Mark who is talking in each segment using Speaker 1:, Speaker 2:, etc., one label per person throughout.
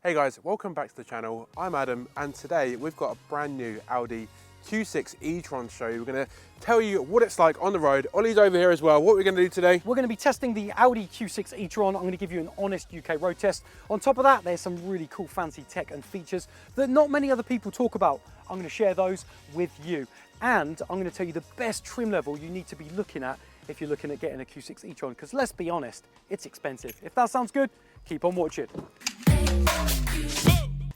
Speaker 1: Hey guys, welcome back to the channel. I'm Adam, and today we've got a brand new Audi Q6 e-tron show. We're going to tell you what it's like on the road. Ollie's over here as well. What we're going to do today?
Speaker 2: We're going to be testing the Audi Q6 e-tron. I'm going to give you an honest UK road test. On top of that, there's some really cool fancy tech and features that not many other people talk about. I'm going to share those with you. And I'm going to tell you the best trim level you need to be looking at if you're looking at getting a Q6 e-tron, because let's be honest, it's expensive. If that sounds good, keep on watching.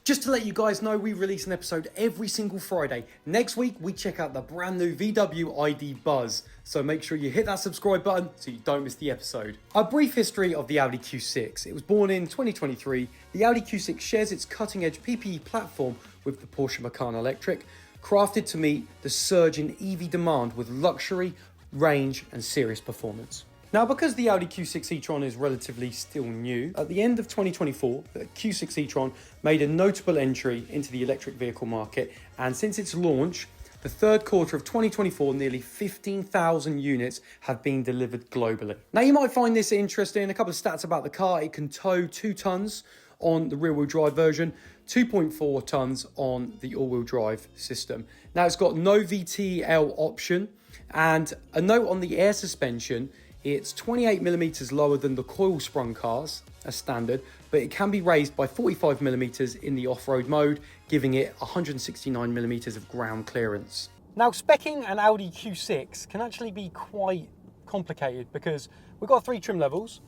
Speaker 2: Just to let you guys know, we release an episode every single Friday. Next week, we check out the brand new VW ID Buzz. So make sure you hit that subscribe button so you don't miss the episode. A brief history of the Audi Q6. It was born in 2023. The Audi Q6 shares its cutting-edge PPE platform with the Porsche Macan Electric, crafted to meet the surge in EV demand with luxury, range, and serious performance. Now, because the Audi Q6 e-tron is relatively still new, at the end of 2024, the Q6 e-tron made a notable entry into the electric vehicle market, and since its launch, the third quarter of 2024, nearly 15,000 units have been delivered globally. Now, you might find this interesting. A couple of stats about the car: it can tow 2 tons on the rear-wheel drive version, 2.4 tons on the all-wheel drive system. Now, it's got no VTL option, and a note on the air suspension: it's 28 millimeters lower than the coil sprung cars as standard, but it can be raised by 45 millimeters in the off-road mode, giving it 169 millimeters of ground clearance. Now, speccing an Audi Q6 can actually be quite complicated because we've got 3 trim levels.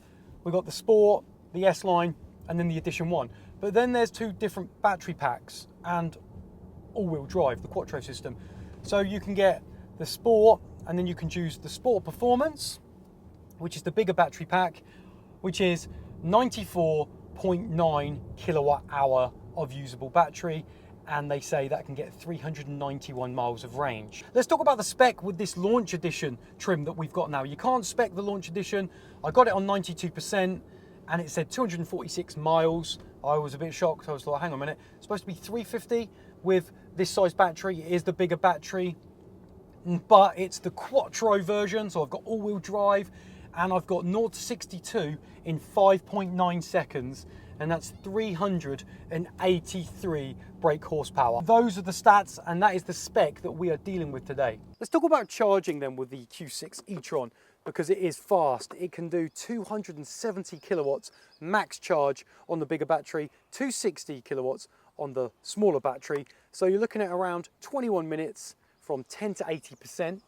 Speaker 2: We've got the Sport, the S-Line, and then the Edition 1. But then there's 2 different battery packs and all-wheel drive, the Quattro system. So you can get the Sport, and then you can choose the Sport Performance, which is the bigger battery pack, which is 94.9 kilowatt hour of usable battery, and they say that can get 391 miles of range. Let's talk about the spec with this Launch Edition trim that we've got now. You can't spec the Launch Edition. I got it on 92%, and it said 246 miles. I was a bit shocked. I was like, hang on a minute, it's supposed to be 350 with this size battery. It is the bigger battery, but it's the Quattro version, so I've got all-wheel drive, and I've got 0 to 62 in 5.9 seconds, and that's 383 brake horsepower. Those are the stats, and that is the spec that we are dealing with today. Let's talk about charging then with the Q6 e-tron, because it is fast. It can do 270 kilowatts max charge on the bigger battery, 260 kilowatts on the smaller battery. So you're looking at around 21 minutes from 10 to 80%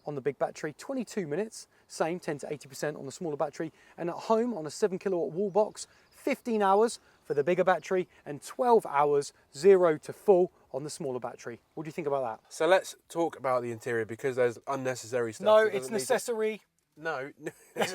Speaker 2: on the big battery, 22 minutes, same 10 to 80% on the smaller battery, and at home on a 7 kilowatt wall box, 15 hours for the bigger battery and 12 hours 0 to full on the smaller battery. What do you think about that?
Speaker 1: So let's talk about the interior, because there's unnecessary stuff.
Speaker 2: No, it's necessary.
Speaker 1: No, it's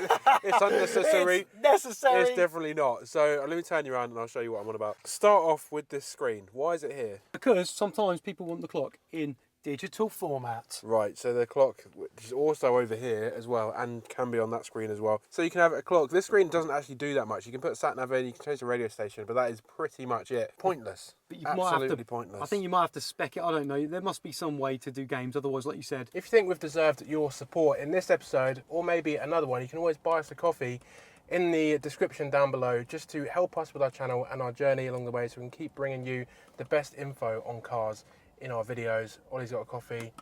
Speaker 1: unnecessary.
Speaker 2: It's necessary.
Speaker 1: It's definitely not. So let me turn you around and I'll show you what I'm on about. Start off with this screen. Why is it here?
Speaker 2: Because sometimes people want the clock in digital format.
Speaker 1: Right, so the clock, which is also over here as well, and can be on that screen as well. So you can have a clock. This screen doesn't actually do that much. You can put a sat nav in, you can change the radio station, but that is pretty much it. Pointless. But you Absolutely pointless.
Speaker 2: I think you might have to spec it. I don't know. There must be some way to do games. Otherwise, like you said,
Speaker 1: if you think we've deserved your support in this episode, or maybe another one, you can always buy us a coffee in the description down below, just to help us with our channel and our journey along the way, so we can keep bringing you the best info on cars in our videos. Ollie's got a coffee.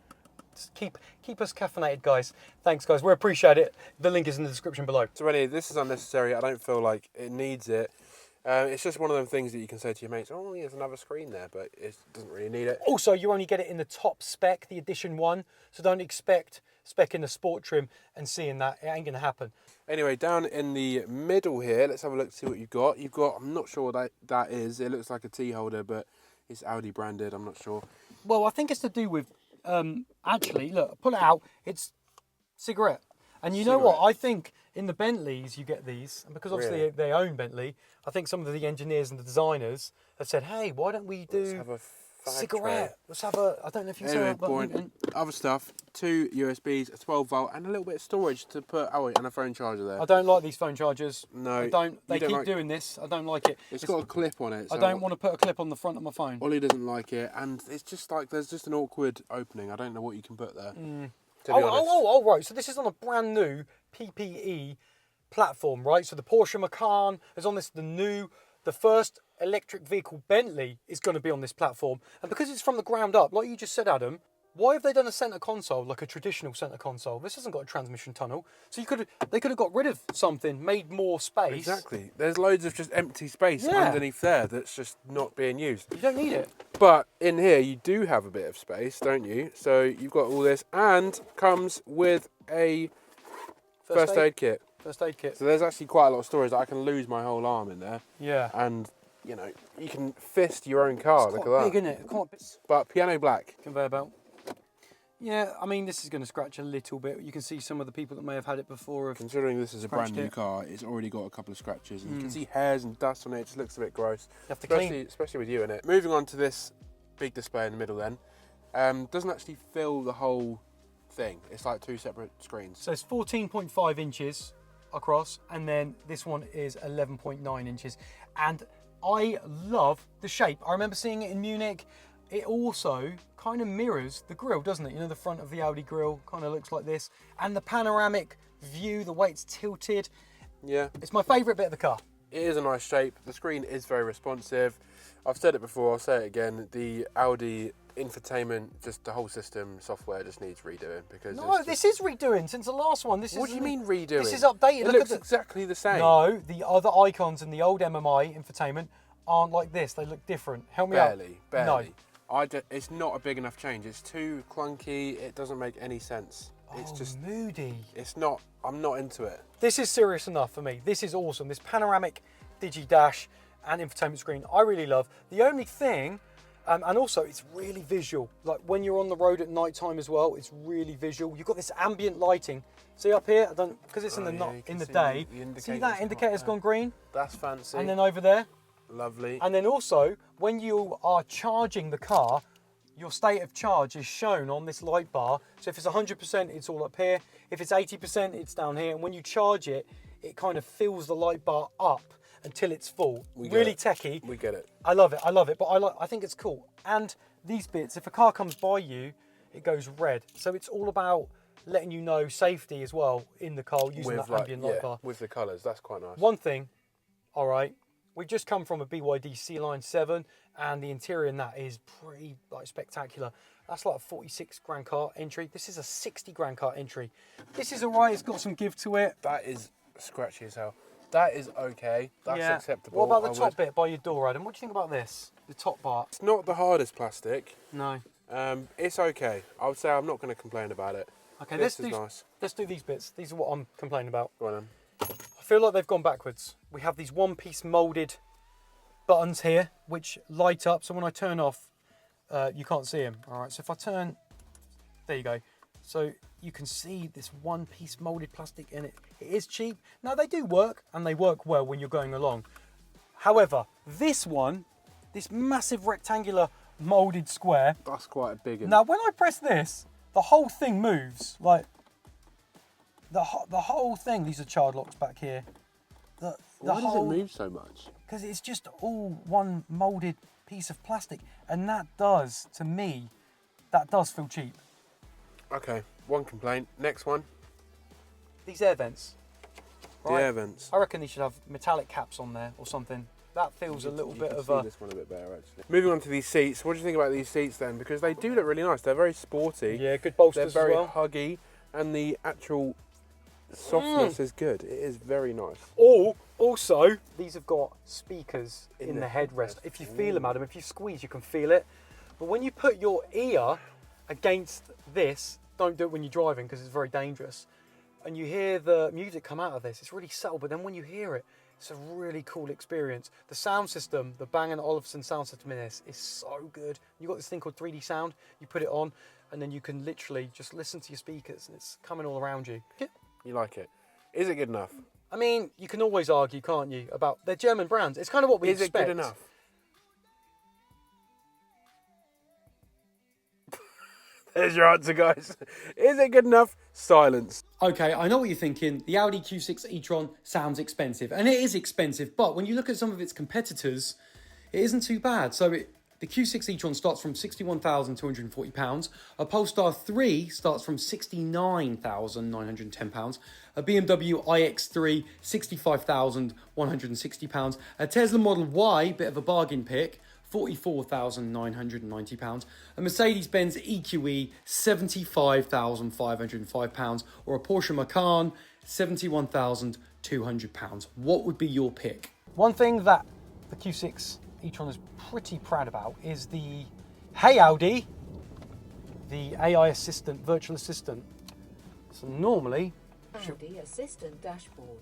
Speaker 2: Just keep us caffeinated, guys. Thanks, guys. We appreciate it. The link is in the description below.
Speaker 1: So really, this is unnecessary. I don't feel like it needs it. It's just one of them things that you can say to your mates, oh, there's another screen there, but it doesn't really need it.
Speaker 2: Also, you only get it in the top spec, the Edition 1, so don't expect spec in the Sport trim and seeing that. It ain't going to happen.
Speaker 1: Anyway, down in the middle here, let's have a look to see what you've got. You've got, I'm not sure what that is. It looks like a tea holder, but it's Audi branded. I'm not sure.
Speaker 2: Well, I think it's to do with, actually, look, pull it out, it's cigarette. And you know what, I think in the Bentleys you get these, and because obviously they own Bentley, I think some of the engineers and the designers have said, hey, why don't we do cigarette? Let's have a, I don't know if you saw it.
Speaker 1: Other stuff, 2 USBs, a 12 volt, and a little bit of storage to put, and a phone charger there.
Speaker 2: I don't like these phone chargers.
Speaker 1: No.
Speaker 2: They keep doing this. I don't like it.
Speaker 1: It's got a clip on it.
Speaker 2: So I don't want to put a clip on the front of my phone.
Speaker 1: Ollie doesn't like it, and it's just like, there's just an awkward opening. I don't know what you can put there.
Speaker 2: Oh, right. So this is on a brand new PPE platform, right? So the Porsche Macan is on this, the first electric vehicle Bentley is going to be on this platform. And because it's from the ground up, like you just said, Adam, why have they done a centre console like a traditional centre console? This hasn't got a transmission tunnel. So they could have got rid of something, made more space.
Speaker 1: Exactly. There's loads of just empty space underneath there that's just not being used.
Speaker 2: You don't need it.
Speaker 1: But in here you do have a bit of space, don't you? So you've got all this and comes with a first aid kit.
Speaker 2: First aid kit.
Speaker 1: So there's actually quite a lot of storage that I can lose my whole arm in there.
Speaker 2: Yeah.
Speaker 1: And, you know, you can fist your own car. Look at that.
Speaker 2: Big, isn't it? Quite big.
Speaker 1: But piano black.
Speaker 2: Conveyor belt. Yeah, I mean, this is going to scratch a little bit. You can see some of the people that may have had it before.
Speaker 1: Considering this is a brand new car, it's already got a couple of scratches. And you can see hairs and dust on it. It just looks a bit gross.
Speaker 2: You have to clean.
Speaker 1: Especially with you in it. Moving on to this big display in the middle then. Doesn't actually fill the whole thing. It's like two separate screens.
Speaker 2: So it's 14.5 inches across, and then this one is 11.9 inches. And I love the shape. I remember seeing it in Munich. It also kind of mirrors the grille, doesn't it? You know, the front of the Audi grille kind of looks like this. And the panoramic view, the way it's tilted.
Speaker 1: Yeah.
Speaker 2: It's my favourite bit of the car.
Speaker 1: It is a nice shape. The screen is very responsive. I've said it before, I'll say it again. The Audi infotainment, just the whole system software just needs redoing because
Speaker 2: this is redoing since the last one.
Speaker 1: What do you mean redoing?
Speaker 2: This is updated.
Speaker 1: It looks exactly the same.
Speaker 2: No, the other icons in the old MMI infotainment aren't like this. They look different. Help me out.
Speaker 1: Barely.
Speaker 2: No.
Speaker 1: It's not a big enough change. It's too clunky. It doesn't make any sense. It's just
Speaker 2: moody.
Speaker 1: It's not. I'm not into it.
Speaker 2: This is serious enough for me. This is awesome. This panoramic digi dash and infotainment screen I really love. The only thing, and also it's really visual. Like when you're on the road at night time as well, it's really visual. You've got this ambient lighting. See up here, because it's in the day. See that indicator's gone green?
Speaker 1: That's fancy.
Speaker 2: And then over there.
Speaker 1: Lovely.
Speaker 2: And then also, when you are charging the car, your state of charge is shown on this light bar. So if it's 100%, it's all up here. If it's 80%, it's down here. And when you charge it, it kind of fills the light bar up until it's full. Really techie.
Speaker 1: We get it.
Speaker 2: I love it. But I think it's cool. And these bits, if a car comes by you, it goes red. So it's all about letting you know safety as well in the car using that ambient light bar.
Speaker 1: With the colours, that's quite nice.
Speaker 2: One thing, all right. We've just come from a BYD C-Line 7 and the interior in that is pretty spectacular. That's like a 46 grand car entry. This is a 60 grand car entry. This is all right, it's got some give to it.
Speaker 1: That is scratchy as hell. That is okay, that's acceptable.
Speaker 2: What about the top bit by your door, Adam? What do you think about this? The top part?
Speaker 1: It's not the hardest plastic.
Speaker 2: No.
Speaker 1: It's okay. I would say I'm not going to complain about it.
Speaker 2: Okay,
Speaker 1: this is nice.
Speaker 2: Let's do these bits. These are what I'm complaining about.
Speaker 1: Go on then.
Speaker 2: I feel like they've gone backwards. We have these one-piece moulded buttons here, which light up. So when I turn off, you can't see them. All right. So if I turn, there you go. So you can see this one-piece moulded plastic in it. It is cheap. Now they do work, and they work well when you're going along. However, this one, this massive rectangular moulded square.
Speaker 1: That's quite a big one.
Speaker 2: Now when I press this, the whole thing moves like. The whole thing, these are child locks back here.
Speaker 1: Why does it move so much?
Speaker 2: Because it's just all one moulded piece of plastic. And that does, to me, that does feel cheap.
Speaker 1: Okay, one complaint. Next one.
Speaker 2: These air vents.
Speaker 1: Right? The air vents.
Speaker 2: I reckon these should have metallic caps on there or something. That feels a little bit of a...
Speaker 1: this one a bit better, actually. Moving on to these seats. What do you think about these seats then? Because they do look really nice. They're very sporty.
Speaker 2: Yeah, good bolsters
Speaker 1: They're very
Speaker 2: as well.
Speaker 1: huggy. And the actual softness is good. It is very nice.
Speaker 2: Also, these have got speakers in the headrest. If you feel them, Adam, if you squeeze, you can feel it. But when you put your ear against this, don't do it when you're driving because it's very dangerous. And you hear the music come out of this. It's really subtle, but then when you hear it, it's a really cool experience. The sound system, the Bang & Olufsen sound system in this is so good. You've got this thing called 3D sound. You put it on, and then you can literally just listen to your speakers, and it's coming all around you.
Speaker 1: You like it. Is it good enough?
Speaker 2: I mean, you can always argue, can't you, about they're German brands. It's kind of what we expect.
Speaker 1: Is it good enough? There's your answer, guys. Is it good enough? Silence.
Speaker 2: Okay, I know what you're thinking. The Audi Q6 e-tron sounds expensive, and it is expensive, but when you look at some of its competitors, it isn't too bad. So The Q6 e-tron starts from £61,240. A Polestar 3 starts from £69,910. A BMW iX3, £65,160. A Tesla Model Y, bit of a bargain pick, £44,990. A Mercedes-Benz EQE, £75,505. Or a Porsche Macan, £71,200. What would be your pick? One thing that the Q6 e-tron is pretty proud about is the Hey Audi, the AI assistant, virtual assistant. So normally,
Speaker 3: Audi assistant dashboard.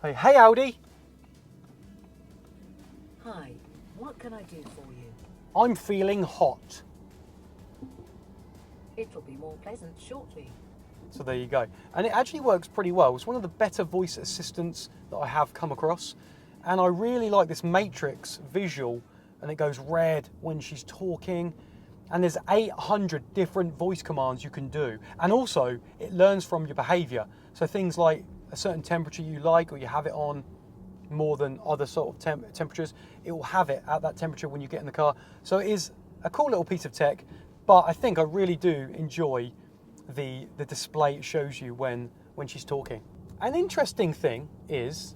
Speaker 2: Hey Audi,
Speaker 3: Hi, what can I do for you?
Speaker 2: I'm feeling hot.
Speaker 3: It'll be more pleasant shortly.
Speaker 2: So there you go. And it actually works pretty well. It's one of the better voice assistants that I have come across. And I really like this matrix visual, and it goes red when she's talking. And there's 800 different voice commands you can do. And also it learns from your behavior. So things like a certain temperature you like, or you have it on more than other sort of temperatures, it will have it at that temperature when you get in the car. So it is a cool little piece of tech, but I think I really do enjoy the display it shows you when she's talking. An interesting thing is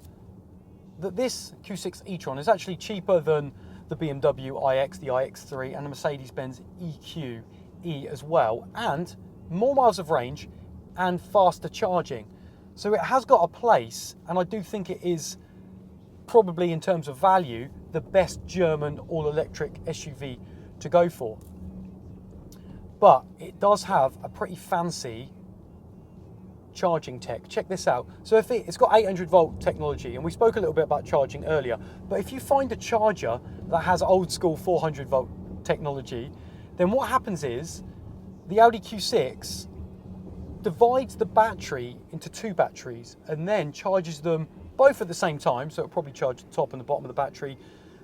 Speaker 2: that this Q6 e-tron is actually cheaper than the BMW iX, the iX3, and the Mercedes-Benz EQE as well, and more miles of range and faster charging. So it has got a place, and I do think it is probably, in terms of value, the best German all-electric SUV to go for. But it does have a pretty fancy charging tech. Check this out. So if it's got 800 volt technology, and we spoke a little bit about charging earlier, but if you find a charger that has old school 400 volt technology, then what happens is the Audi Q6 divides the battery into two batteries and then charges them both at the same time. So it'll probably charge the top and the bottom of the battery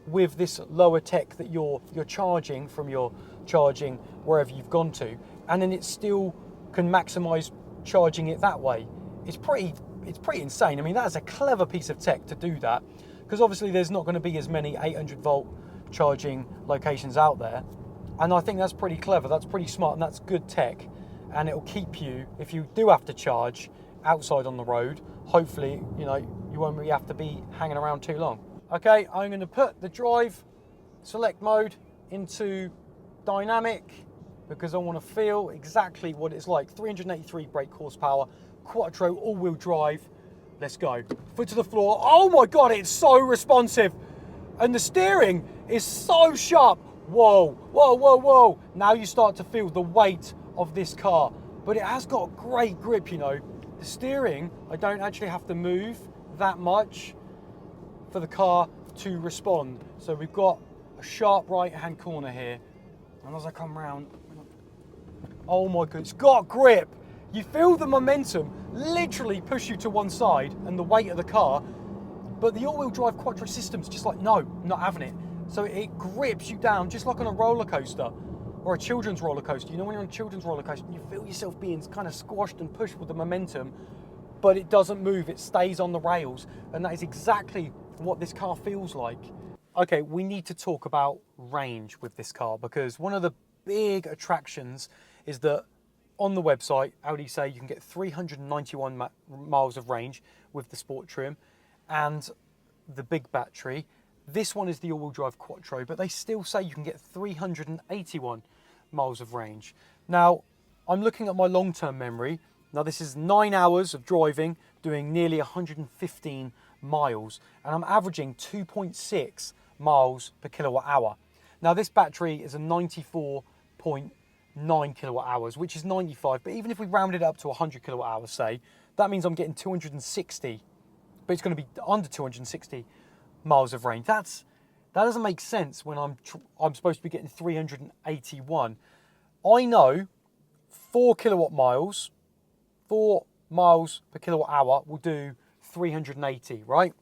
Speaker 2: with this lower tech that you're charging from your charging wherever you've gone to, and then it still can maximize charging it that way. It's pretty insane. I mean, that's a clever piece of tech to do that, because obviously there's not going to be as many 800 volt charging locations out there, and I think that's pretty clever. That's pretty smart, and that's good tech, and it'll keep you, if you do have to charge outside on the road, hopefully you won't really have to be hanging around too long. Okay, I'm going to put the drive select mode into dynamic, because I want to feel exactly what it's like. 383 brake horsepower, quattro all-wheel drive. Let's go. Foot to the floor. Oh my God, it's so responsive. And the steering is so sharp. Whoa, whoa, whoa, whoa. Now you start to feel the weight of this car. But it has got great grip, The steering, I don't actually have to move that much for the car to respond. So we've got a sharp right-hand corner here. And as I come round, oh my God, it's got grip. You feel the momentum literally push you to one side and the weight of the car, but the all-wheel drive quattro system's just like, no, I'm not having it. So it grips you down just like on a roller coaster or a children's roller coaster. When you're on a children's roller coaster, you feel yourself being kind of squashed and pushed with the momentum, but it doesn't move, it stays on the rails. And that is exactly what this car feels like. Okay, we need to talk about range with this car, because one of the big attractions is that on the website, Audi say you can get 391 miles of range with the sport trim and the big battery. This one is the all-wheel drive quattro, but they still say you can get 381 miles of range. Now, I'm looking at my long-term memory. Now, this is 9 hours of driving, doing nearly 115 miles, and I'm averaging 2.6 miles per kilowatt hour. Now, this battery is a 94.9 kilowatt hours, which is 95, but even if we round it up to 100 kilowatt hours, say, that means I'm getting 260, but it's going to be under 260 miles of range. That doesn't make sense when I'm supposed to be getting 381. I know 4 miles per kilowatt hour will do 380, right,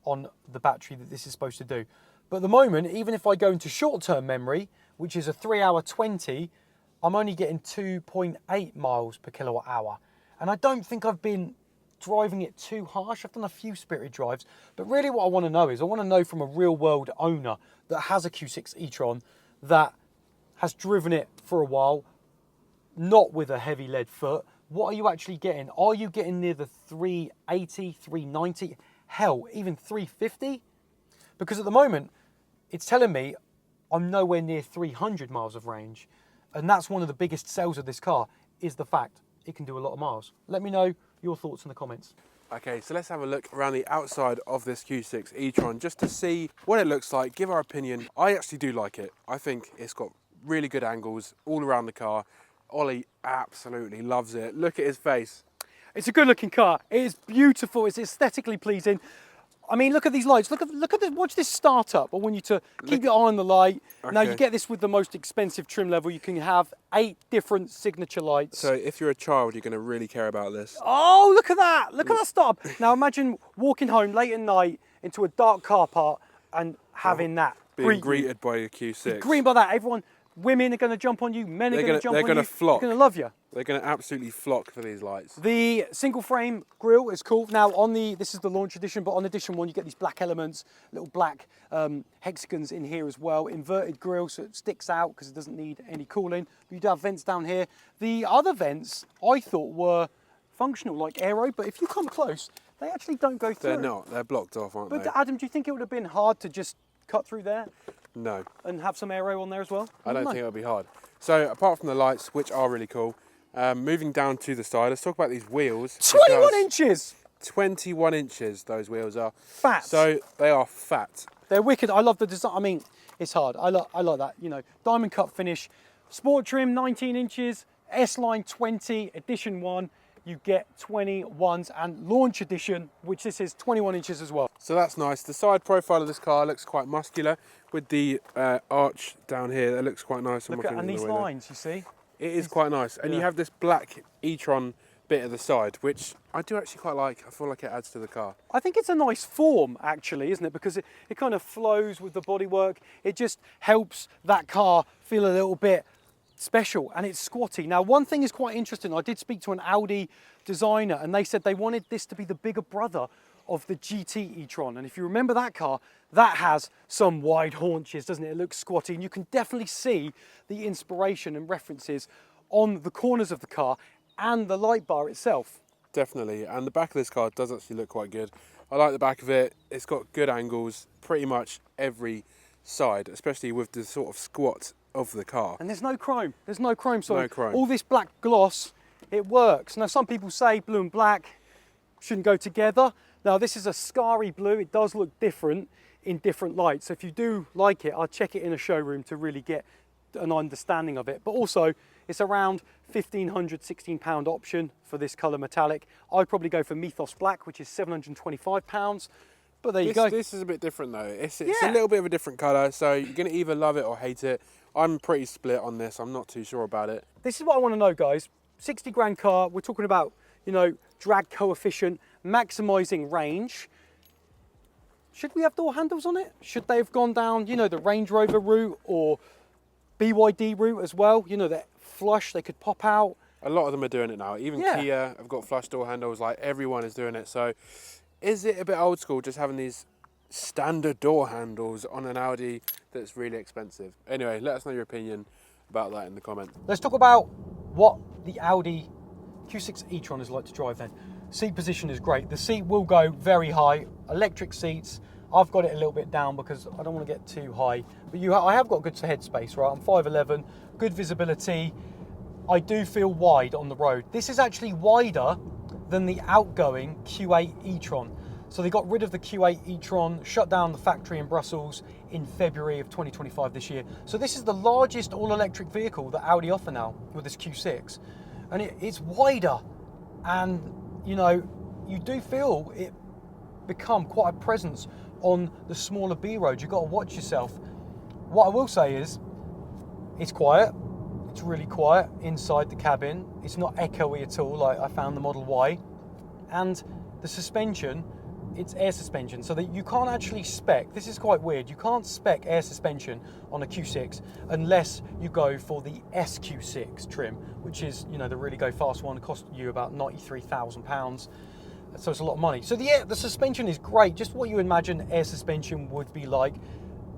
Speaker 2: on the battery that this is supposed to do. But at the moment, even if I go into short-term memory, which is a 3 hour 20, I'm only getting 2.8 miles per kilowatt hour. And I don't think I've been driving it too harsh. I've done a few spirited drives, but really what I want to know is, I want to know from a real world owner that has a Q6 e-tron, that has driven it for a while, not with a heavy lead foot, what are you actually getting? Are you getting near the 380, 390, hell, even 350? Because at the moment, it's telling me I'm nowhere near 300 miles of range. And that's one of the biggest sells of this car, is the fact it can do a lot of miles. Let me know your thoughts in the comments.
Speaker 1: Okay, so let's have a look around the outside of this Q6 e-tron just to see what it looks like, give our opinion. I actually do like it. I think it's got really good angles all around the car. Ollie absolutely loves it. Look at his face.
Speaker 2: It's a good looking car. It is beautiful. It's aesthetically pleasing. I mean, look at these lights. Look at this. Watch this start up. I want you to keep your eye on the light. Okay. Now you get this with the most expensive trim level. You can have 8 different signature lights.
Speaker 1: So if you're a child, you're going to really care about this.
Speaker 2: Oh, look at that. Look at that start up. Now imagine walking home late at night into a dark car park and having that.
Speaker 1: Being greeted by a Q6.
Speaker 2: Greeted by that. Everyone, women are going to jump on you. Men are going to jump on you.
Speaker 1: They're going to flock.
Speaker 2: They're going to love you.
Speaker 1: They're going to absolutely flock for these lights.
Speaker 2: The single frame grille is cool. Now this is the launch edition, but on edition 1 you get these black elements, little black hexagons in here as well. Inverted grille, so it sticks out because it doesn't need any cooling. But you do have vents down here. The other vents I thought were functional, like aero, but if you come close, they actually don't go through.
Speaker 1: They're not. They're blocked off, aren't they?
Speaker 2: But Adam, do you think it would have been hard to just cut through there?
Speaker 1: No.
Speaker 2: And have some aero on there as well?
Speaker 1: I don't think it would be hard. So apart from the lights, which are really cool, moving down to the side, let's talk about these wheels.
Speaker 2: 21 inches!
Speaker 1: 21 inches those wheels are.
Speaker 2: Fat.
Speaker 1: So they are fat.
Speaker 2: They're wicked. I love the design. I mean, it's hard. I like that. You know, diamond cut finish. Sport trim, 19 inches. S-Line 20, edition 1. You get 21s, and launch edition, which this is 21 inches as well.
Speaker 1: So that's nice. The side profile of this car looks quite muscular with the arch down here. That looks quite nice.
Speaker 2: Look at, and these lines, you see?
Speaker 1: It is quite nice. And you have this black e-tron bit at the side, which I do actually quite like. I feel like it adds to the car.
Speaker 2: I think it's a nice form, actually, isn't it? Because it kind of flows with the bodywork. It just helps that car feel a little bit special, and it's squatty. Now, one thing is quite interesting. I did speak to an Audi designer, and they said they wanted this to be the bigger brother of the GT e-tron. And if you remember that car, that has some wide haunches, doesn't it? It looks squatty, and you can definitely see the inspiration and references on the corners of the car and the light bar itself.
Speaker 1: Definitely, and the back of this car does actually look quite good. I like the back of it. It's got good angles, pretty much every side, especially with the sort of squat of the car.
Speaker 2: And there's no chrome. There's no chrome, so
Speaker 1: no chrome.
Speaker 2: All this black gloss, it works. Now, some people say blue and black shouldn't go together. Now, this is a Scary blue. It does look different in different lights. So if you do like it, I'll check it in a showroom to really get an understanding of it. But also, it's around £1,500, £16 option for this colour metallic. I'd probably go for Mythos Black, which is £725. But there you go.
Speaker 1: This is a bit different though. It's a little bit of a different colour, so you're going to either love it or hate it. I'm pretty split on this. I'm not too sure about it.
Speaker 2: This is what I want to know, guys. 60 grand car. We're talking about, you know, drag coefficient, maximising range. Should we have door handles on it? Should they have gone down, you know, the Range Rover route or BYD route as well? You know, they're flush, they could pop out.
Speaker 1: A lot of them are doing it now. Even Kia have got flush door handles. Like, everyone is doing it. So is it a bit old school just having these standard door handles on an Audi that's really expensive? Anyway, let us know your opinion about that in the comments.
Speaker 2: Let's talk about what the Audi Q6 e-tron is like to drive then. Seat position is great. The seat will go very high. Electric seats. I've got it a little bit down because I don't want to get too high. But I have got good headspace, right? I'm 5'11", good visibility. I do feel wide on the road. This is actually wider than the outgoing Q8 e-tron. So they got rid of the Q8 e-tron, shut down the factory in Brussels in February of 2025 this year. So this is the largest all-electric vehicle that Audi offer now with this Q6. And it's wider. And, you know, you do feel it become quite a presence on the smaller B roads. You've got to watch yourself. What I will say is, it's quiet. It's really quiet inside the cabin. It's not echoey at all like I found the Model Y. And the suspension, it's air suspension, so that you can't actually spec, this is quite weird, you can't spec air suspension on a Q6 unless you go for the SQ6 trim, which is, you know, the really go fast one. It cost you about £93,000. So it's a lot of money. So the suspension is great, just what you imagine air suspension would be like.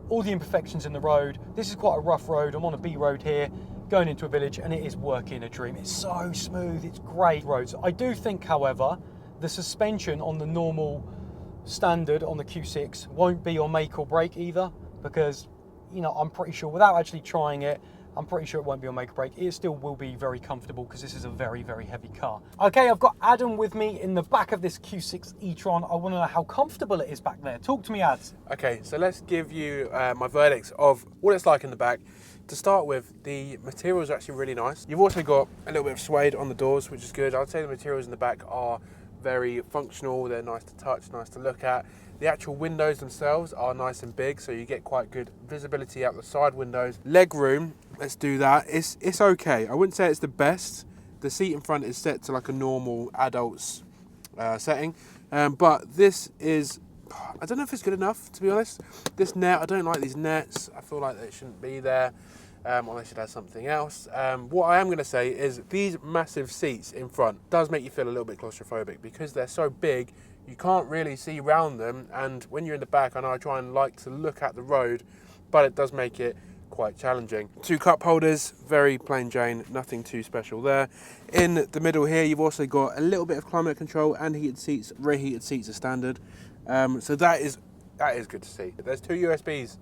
Speaker 2: All the imperfections in the road. This is quite a rough road. I'm on a B road here, going into a village, and it is working a dream. It's so smooth, it's great roads. I do think, however, the suspension on the normal standard on the Q6 won't be your make or break either, because, you know, I'm pretty sure, without actually trying it, I'm pretty sure it won't be on make or break. It still will be very comfortable because this is a very, very heavy car. Okay, I've got Adam with me in the back of this Q6 e-tron. I want to know how comfortable it is back there. Talk to me, Ads.
Speaker 1: Okay, so let's give you my verdicts of what it's like in the back. To start with, the materials are actually really nice. You've also got a little bit of suede on the doors, which is good. I'd say the materials in the back are very functional. They're nice to touch, nice to look at. The actual windows themselves are nice and big, so you get quite good visibility out the side windows. Leg room, let's do that. It's okay. I wouldn't say it's the best. The seat in front is set to like a normal adult's setting, but this is, I don't know if it's good enough, to be honest. This net, I don't like these nets. I feel like they shouldn't be there, or they should have something else. What I am going to say is these massive seats in front does make you feel a little bit claustrophobic because they're so big. You can't really see around them, and when you're in the back, I know I try and like to look at the road, but it does make it quite challenging. 2 cup holders, very plain Jane, nothing too special there. In the middle here, you've also got a little bit of climate control and heated seats. Rear heated seats are standard, so that is good to see. There's 2 USBs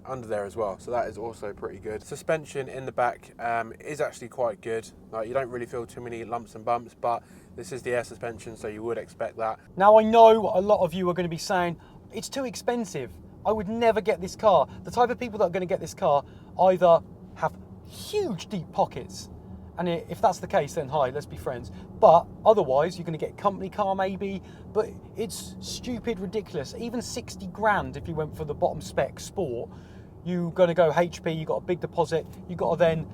Speaker 1: under there as well, so that is also pretty good. Suspension in the back is actually quite good. Like, you don't really feel too many lumps and bumps, but this is the air suspension, so you would expect that.
Speaker 2: Now, I know a lot of you are going to be saying, it's too expensive. I would never get this car. The type of people that are going to get this car either have huge deep pockets, and if that's the case, then hi, let's be friends. But otherwise, you're going to get a company car maybe, but it's stupid ridiculous. Even 60 grand if you went for the bottom spec sport, you're going to go HP, you've got a big deposit, you've got to then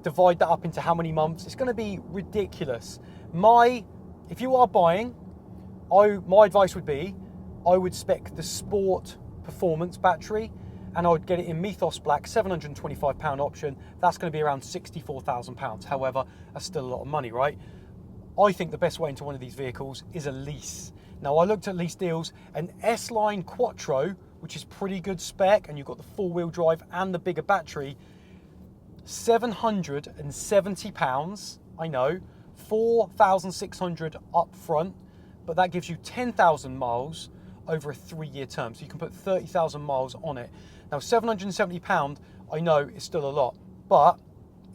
Speaker 2: divide that up into how many months. It's going to be ridiculous. If you are buying, my advice would be, I would spec the Sport Performance battery, and I would get it in Mythos Black, £725 option. That's going to be around £64,000. However, that's still a lot of money, right? I think the best way into one of these vehicles is a lease. Now, I looked at lease deals, an S-Line Quattro, which is pretty good spec, and you've got the 4-wheel drive and the bigger battery, £770, I know, 4,600 up front, but that gives you 10,000 miles over a 3-year term, so you can put 30,000 miles on it. Now, £770, I know it's still a lot, but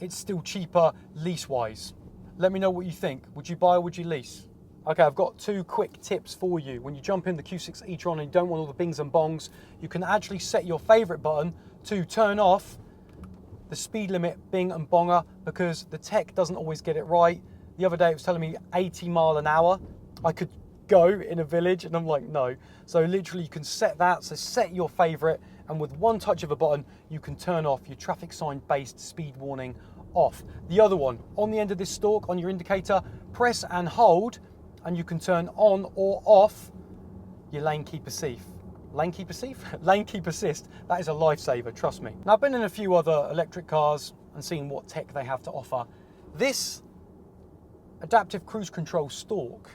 Speaker 2: it's still cheaper lease-wise. Let me know what you think. Would you buy or would you lease? Okay, I've got 2 quick tips for you. When you jump in the Q6 e-tron and you don't want all the bings and bongs, you can actually set your favorite button to turn off the speed limit bing and bonger, because the tech doesn't always get it right. The other day it was telling me 80 mile an hour. I could go in a village and I'm like, no. So literally you can set that, so set your favorite, and with one touch of a button you can turn off your traffic sign based speed warning off. The other one, on the end of this stalk on your indicator, press and hold, and you can turn on or off your lane keep assist. Lane keep assist? Lane keep assist. That is a lifesaver, trust me. Now, I've been in a few other electric cars and seen what tech they have to offer. This adaptive cruise control stalk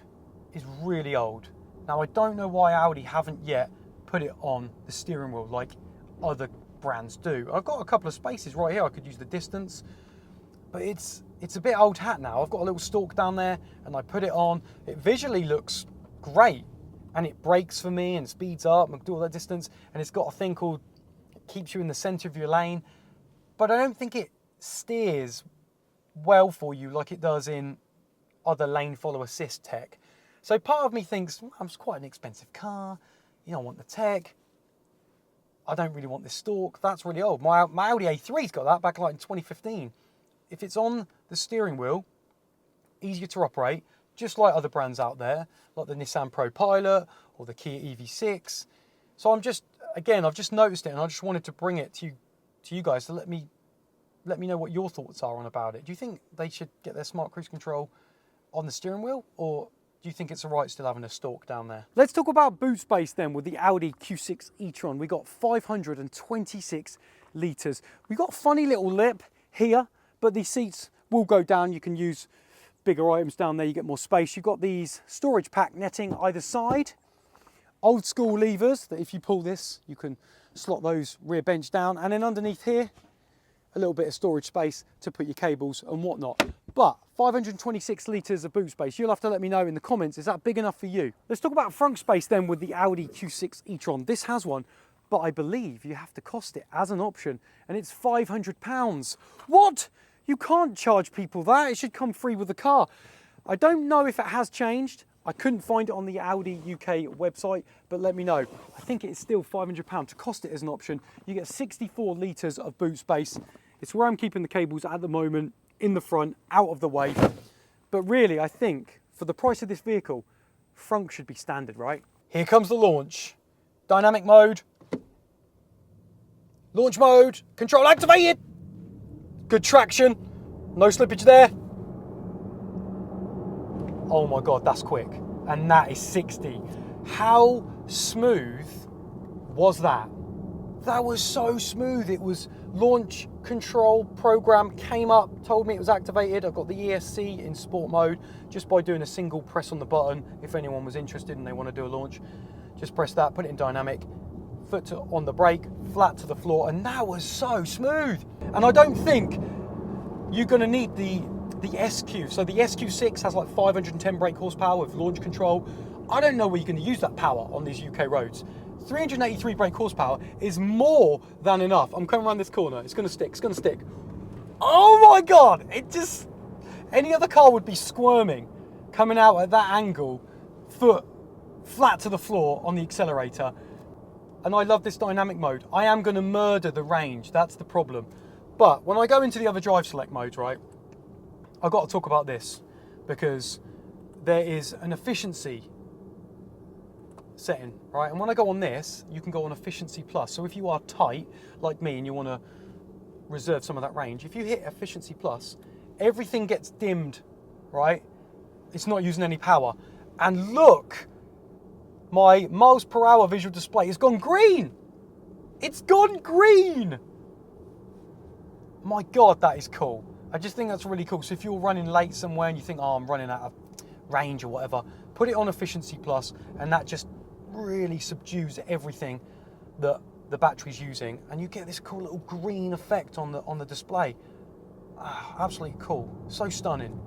Speaker 2: is really old. Now, I don't know why Audi haven't yet put it on the steering wheel like other brands do. I've got a couple of spaces right here. I could use the distance, but it's a bit old hat now. I've got a little stalk down there and I put it on. It visually looks great, and it brakes for me and speeds up and do all that distance, and it's got a thing called keeps you in the center of your lane, but I don't think it steers well for you like it does in other lane follow assist tech. So part of me thinks, well, it's quite an expensive car, you don't want the tech, I don't really want this stalk, that's really old. My Audi A3's got that back like in 2015. If it's on the steering wheel, easier to operate, just like other brands out there, like the Nissan Pro Pilot or the Kia EV6. So I've just noticed it, and I just wanted to bring it to you guys to let me know what your thoughts are on about it. Do you think they should get their smart cruise control on the steering wheel, or do you think it's all right still having a stalk down there? Let's talk about boot space then with the Audi Q6 e-tron. We got 526 litres. We got a funny little lip here, but these seats will go down. You can use bigger items down there, you get more space. You've got these storage pack netting either side. Old school levers that if you pull this, you can slot those rear bench down. And then underneath here, a little bit of storage space to put your cables and whatnot. But 526 litres of boot space. You'll have to let me know in the comments, is that big enough for you? Let's talk about front space then with the Audi Q6 e-tron. This has one, but I believe you have to cost it as an option, and it's £500. What? You can't charge people that. It should come free with the car. I don't know if it has changed. I couldn't find it on the Audi UK website, but let me know. I think it's still £500 to cost it as an option. You get 64 litres of boot space. It's where I'm keeping the cables at the moment, in the front, out of the way. But really, I think for the price of this vehicle, front should be standard, right? Here comes the launch. Dynamic mode. Launch mode. Control activated. Good traction. No slippage there. Oh my God, that's quick. And that is 60. How smooth was that? That was so smooth. It was launch control program came up, told me it was activated. I've got the ESC in sport mode just by doing a single press on the button. If anyone was interested and they want to do a launch, just press that, put it in dynamic, on the brake, flat to the floor, and that was so smooth. And I don't think you're going to need the SQ. So the SQ6 has like 510 brake horsepower with launch control. I don't know where you're going to use that power on these UK roads. 383 brake horsepower is more than enough. I'm coming around this corner. It's going to stick. It's going to stick. Oh my God. It just... Any other car would be squirming coming out at that angle, foot flat to the floor on the accelerator. And I love this dynamic mode. I am going to murder the range. That's the problem. But when I go into the other drive select modes, right, I've got to talk about this because there is an efficiency setting, right? And when I go on this, you can go on efficiency plus. So if you are tight like me and you want to reserve some of that range, if you hit efficiency plus, everything gets dimmed, right? It's not using any power. And look, my miles per hour visual display has gone green. It's gone green. My God, that is cool. I just think that's really cool. So if you're running late somewhere and you think, oh, I'm running out of range or whatever, put it on efficiency plus, and that just really subdues everything that the battery's using, and you get this cool little green effect on the display. Absolutely cool. So stunning.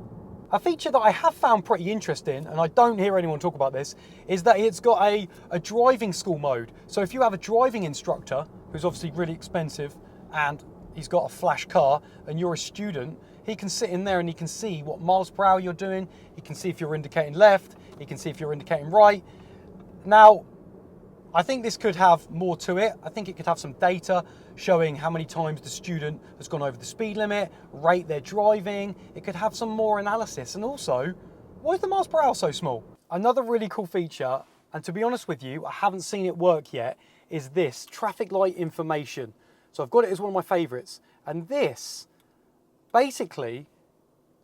Speaker 2: A feature that I have found pretty interesting, and I don't hear anyone talk about this, is that it's got a driving school mode. So if you have a driving instructor, who's obviously really expensive, and he's got a flash car, and you're a student, he can sit in there and he can see what miles per hour you're doing. He can see if you're indicating left. He can see if you're indicating right. Now, I think this could have more to it. I think it could have some data showing how many times the student has gone over the speed limit, rate their driving. It could have some more analysis. And also, why is the miles per hour so small? Another really cool feature, and to be honest with you, I haven't seen it work yet, is this traffic light information. So I've got it as one of my favorites. And this, basically,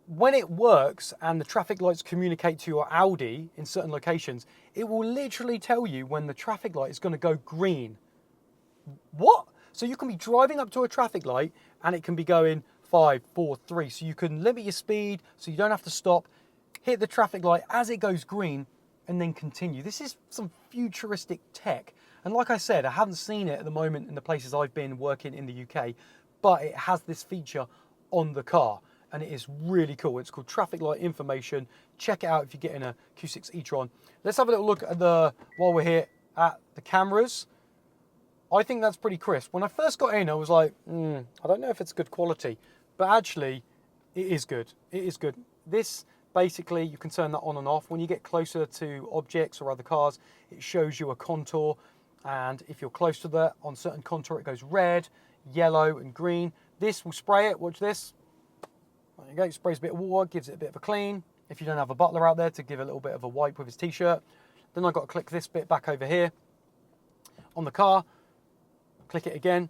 Speaker 2: when it works and the traffic lights communicate to your Audi in certain locations, it will literally tell you when the traffic light is going to go green. What? So you can be driving up to a traffic light and it can be going 5, 4, 3. So you can limit your speed so you don't have to stop, hit the traffic light as it goes green, and then continue. This is some futuristic tech. And like I said, I haven't seen it at the moment in the places I've been working in the UK, but it has this feature on the car. And it is really cool. It's called Traffic Light Information. Check it out if you're getting a Q6 e-tron. Let's have a little look at while we're here, at the cameras. I think that's pretty crisp. When I first got in, I was like, I don't know if it's good quality, but actually it is good. It is good. This, basically, you can turn that on and off. When you get closer to objects or other cars, it shows you a contour. And if you're close to that, on certain contour, it goes red, yellow, and green. This will spray it. Watch this. There you go, sprays a bit of water, gives it a bit of a clean. If you don't have a butler out there to give a little bit of a wipe with his t-shirt. Then I've got to click this bit back over here on the car. Click it again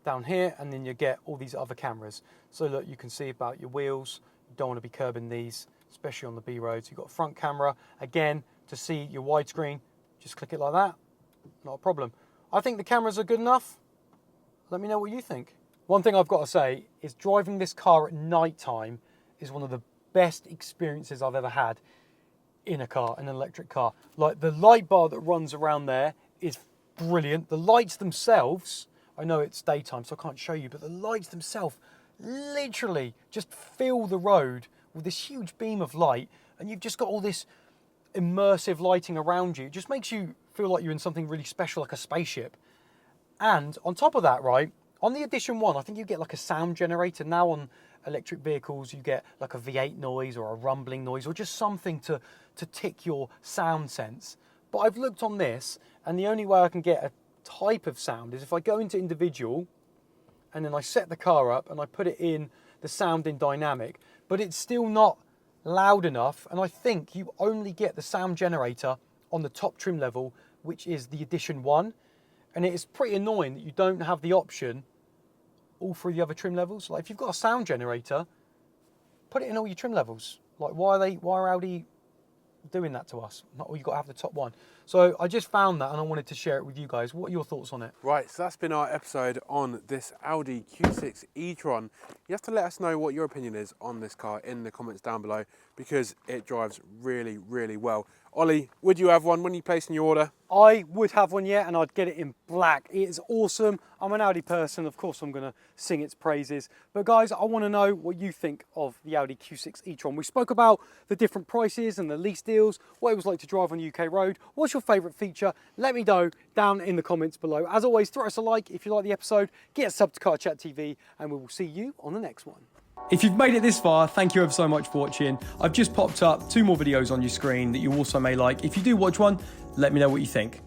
Speaker 2: down here, and then you get all these other cameras. So look, you can see about your wheels. You don't want to be curbing these, especially on the B roads. You've got a front camera. Again, to see your widescreen, just click it like that. Not a problem. I think the cameras are good enough. Let me know what you think. One thing I've got to say is driving this car at night time is one of the best experiences I've ever had in a car, an electric car. Like the light bar that runs around there is brilliant. The lights themselves, I know it's daytime so I can't show you, but the lights themselves literally just fill the road with this huge beam of light, and you've just got all this immersive lighting around you. It just makes you feel like you're in something really special, like a spaceship. And on top of that, right, on the Edition 1, I think you get like a sound generator. Now on electric vehicles, you get like a V8 noise or a rumbling noise or just something to tick your sound sense. But I've looked on this, and the only way I can get a type of sound is if I go into individual and then I set the car up and I put it in the sound in dynamic, but it's still not loud enough. And I think you only get the sound generator on the top trim level, which is the Edition 1. And it's pretty annoying that you don't have the option all through the other trim levels. Like if you've got a sound generator, put it in all your trim levels. Like why are Audi doing that to us? Not all, you've got to have the top one. So I just found that and I wanted to share it with you guys. What are your thoughts on it?
Speaker 1: Right, so that's been our episode on this Audi Q6 e-tron. You have to let us know what your opinion is on this car in the comments down below, because it drives really, really well. Ollie, would you have one when you placing your order?
Speaker 2: I would have one, yeah, and I'd get it in black. It is awesome. I'm an Audi person. Of course, I'm going to sing its praises. But guys, I want to know what you think of the Audi Q6 e-tron. We spoke about the different prices and the lease deals, what it was like to drive on the UK road. What's your favourite feature? Let me know down in the comments below. As always, throw us a like if you like the episode. Get a sub to Car Chat TV, and we will see you on the next one. If you've made it this far, thank you ever so much for watching. I've just popped up 2 more videos on your screen that you also may like. If you do watch one, let me know what you think.